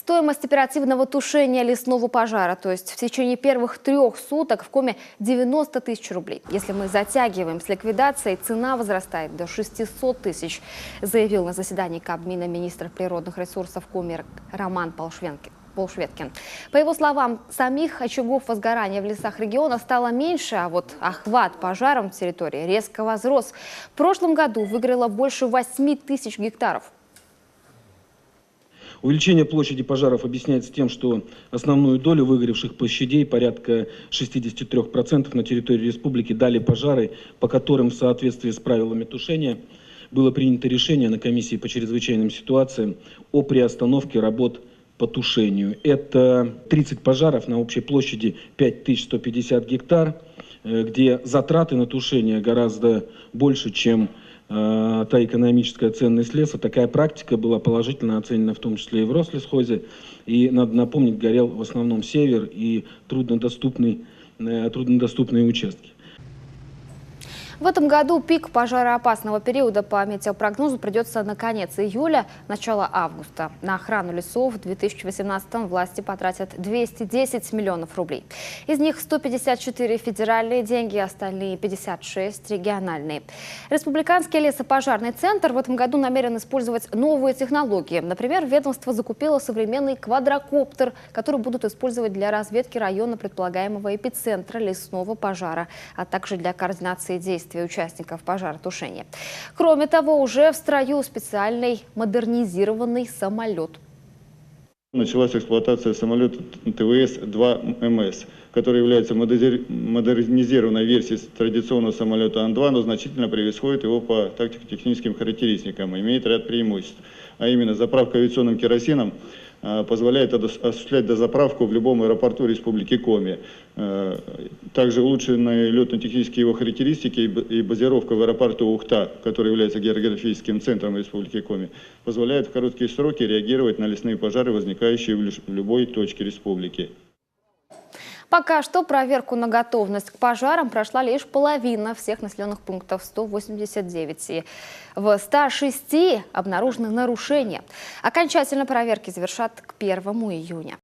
Стоимость оперативного тушения лесного пожара, то есть в течение первых 3 суток в Коми 90 тысяч рублей. Если мы затягиваем с ликвидацией, цена возрастает до 600 тысяч, заявил на заседании Кабмина министр природных ресурсов Коми Роман Полшветкин. По его словам, самих очагов возгорания в лесах региона стало меньше, а вот охват пожаром в территории резко возрос. В прошлом году выгорело больше 8 тысяч гектаров. Увеличение площади пожаров объясняется тем, что основную долю выгоревших площадей, порядка 63% на территории республики, дали пожары, по которым в соответствии с правилами тушения было принято решение на комиссии по чрезвычайным ситуациям о приостановке работ по тушению. Это 30 пожаров на общей площади 5150 гектар, где затраты на тушение гораздо больше, чем та экономическая ценность леса. Такая практика была положительно оценена в том числе и в Рослесхозе. И, надо напомнить, горел в основном север и труднодоступные участки. В этом году пик пожароопасного периода по метеопрогнозу придется на конец июля, начало августа. На охрану лесов в 2018-м власти потратят 210 миллионов рублей. Из них 154 федеральные деньги, остальные 56 региональные. Республиканский лесопожарный центр в этом году намерен использовать новые технологии. Например, ведомство закупило современный квадрокоптер, который будут использовать для разведки района предполагаемого эпицентра лесного пожара, а также для координации действий участников пожаротушения. Кроме того, уже в строю специальный модернизированный самолет. Началась эксплуатация самолета ТВС-2МС, который является модернизированной версией традиционного самолета Ан-2, но значительно превосходит его по тактико-техническим характеристикам и имеет ряд преимуществ. А именно, заправка авиационным керосином позволяет осуществлять дозаправку в любом аэропорту Республики Коми. Также улучшенные летно-технические его характеристики и базировка в аэропорту Ухта, который является географическим центром Республики Коми, позволяет в короткие сроки реагировать на лесные пожары, возникающие в любой точке республики. Пока что проверку на готовность к пожарам прошла лишь половина всех населенных пунктов, 189. И в 106 обнаружены нарушения. Окончательно проверки завершат к 1 июня.